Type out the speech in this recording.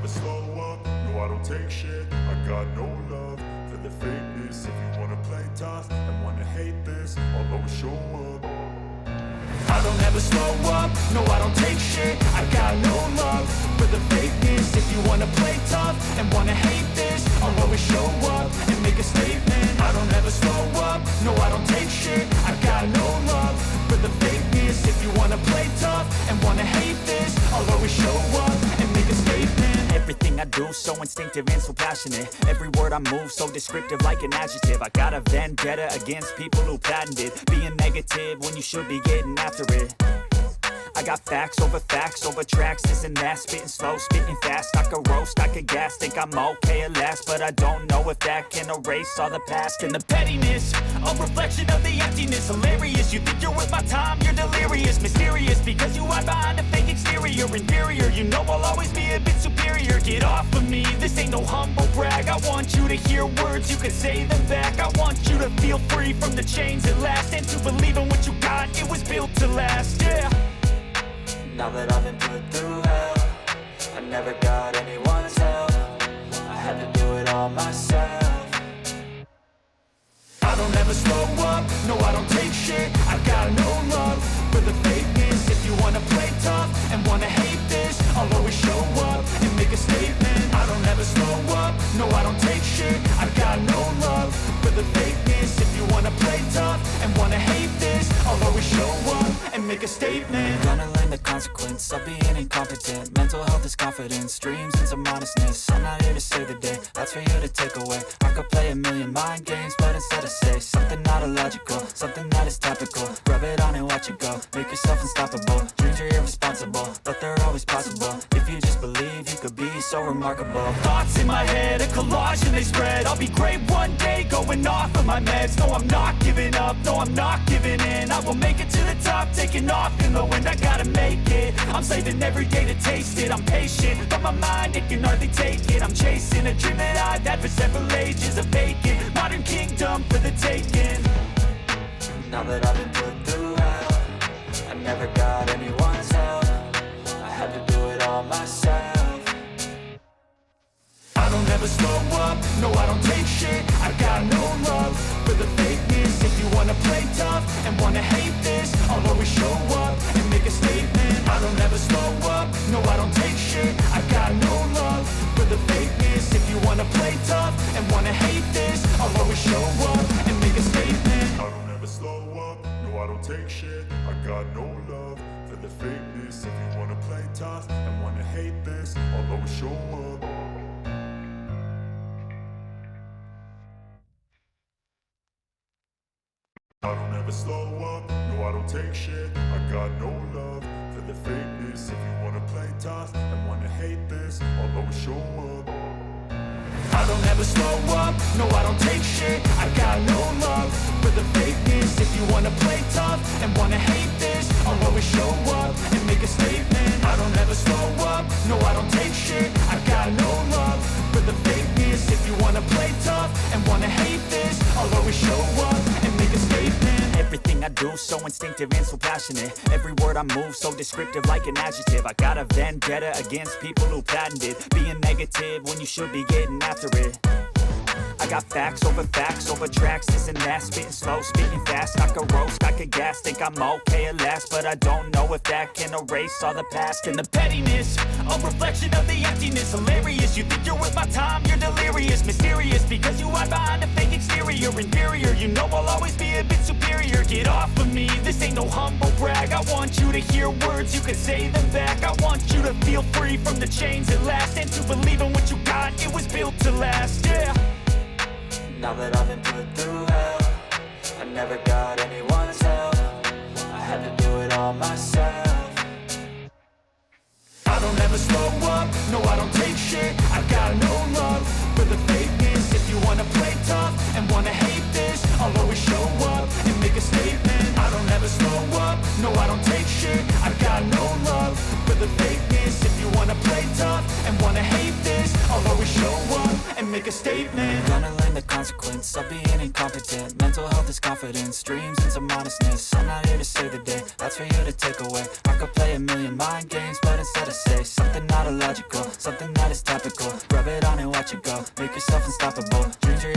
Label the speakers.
Speaker 1: slow up, no I don't take shit. I got no love for the fakeness. If you wanna play tough and wanna hate this, I'll always show up. I don't ever slow up, no I don't take shit. I got no love for the fakeness. If you wanna play tough and wanna hate this, I'll always show up and make a statement. I don't ever slow up, no I don't take shit. I got no love for the fakeness. If you wanna play tough and wanna hate this, I'll always show up and make a statement. Everything I do so instinctive and so passionate. Every word I move so descriptive like an adjective. I got a vendetta against people who patented being negative when you should be getting after it. I got facts over tracks, this and that. Spitting slow, spitting fast. I could roast, I could gas. Think I'm okay at last, but I don't know if that can erase all the past. And the pettiness, a reflection of the emptiness. Hilarious, you think you're worth my time, you're delirious. Mysterious, because you hide behind a fake exterior. Inferior, you know I'll always be a bit superior. Get off of me, this ain't no humble brag. I want you to hear words, you can say them back. I want you to feel free from the chains at last, and to believe in what you got, it was built to last, yeah.
Speaker 2: Now that I've been put through hell, I never got anyone's help. I had to do it all myself.
Speaker 1: I don't ever slow up, no I don't take shit. I got no love for the fakeness. If you wanna play tough and wanna hate this, I'll always show up and make a statement. I don't ever slow up, no I don't take shit. I got no love for the fakeness. If you wanna play tough and wanna hate this, I'll always show up and make a statement.
Speaker 2: Gonna learn the consequence of being incompetent. Mental health is confidence, dreams and some honestness. I'm not here to save the day, that's for you to take away. I could play a million mind games, but instead I say something not illogical, something that is topical. Rub it on and watch it go, make yourself unstoppable. Dreams are irresponsible, but they're always possible. If you just believe, you could be so remarkable.
Speaker 1: Thoughts in my head, a collage and they spread. I'll be great one day, going off of my meds. No, I'm not giving up, no, I'm not giving in. I will make it to the top, taking off in the wind. I gotta make it, I'm saving every day to taste it. I'm patient, but my mind, it can hardly take it. I'm chasing a dream that I've had for several ages. A vacant, modern kingdom for the taking.
Speaker 2: Now that I've been put through hell, I never got anyone's help. I had to do it all myself.
Speaker 1: I don't ever slow up, no I don't take shit. I got no love for the fakeness. If you wanna play tough and wanna hate this, I'll always show up and make a statement. I don't ever slow up, no I don't take shit. I got no love for the fakeness. If you wanna play tough and wanna hate this, I'll always show up and make a statement. I don't ever slow up, no I don't take shit. I got no love for the fakeness. If you wanna play tough and wanna hate this, I'll always show up. I don't ever slow up, no I don't take shit. I got no love for the fakeness. If you wanna play tough and wanna hate this, I'll always show up. I don't ever slow up, no I don't take shit. I got no love for the fakeness. If you wanna play tough and wanna hate this, I'll always show up and make a statement. I don't ever slow up, no I don't take shit. I got no love for the fakeness. If you wanna play tough and wanna hate this, I'll always show up and make a statement. Everything I do so instinctive and so passionate. Every word I move so descriptive like an adjective. I got a vendetta against people who patented being negative when you should be getting after it. I got facts over tracks, this and that. Spitting slow, spitting fast. I could roast, I could gas. Think I'm okay at last, but I don't know if that can erase all the past. And the pettiness, a reflection of the emptiness. Hilarious, you think you're worth my time, you're delirious. Mysterious, because you hide behind a fake exterior. Inferior, you know I'll always be a bit superior. Get off of me, this ain't no humble brag. I want you to hear words, you can say them back. I want you to feel free from the chains at last, and to believe in what you got, it was built to last, yeah.
Speaker 2: Now that I've been put through hell, I never got anyone's help. I had to do it all myself.
Speaker 1: I don't ever slow up, no I don't take shit. I got no love for the fakeness. If you wanna play tough and wanna hate this, I'll always show up and make a statement. I don't ever slow up, no I don't take shit. I got no love for the fakeness. If you wanna play tough and wanna hate this, I'll always show up and
Speaker 3: make a statement.
Speaker 2: Gonna learn the consequence of being incompetent. Mental health is confidence, dreams and some honestness. I'm not here to save the day, that's for you to take away. I could play a million mind games, but instead I say something not illogical, something that is topical. Rub it on and watch it go, make yourself unstoppable. Dreams are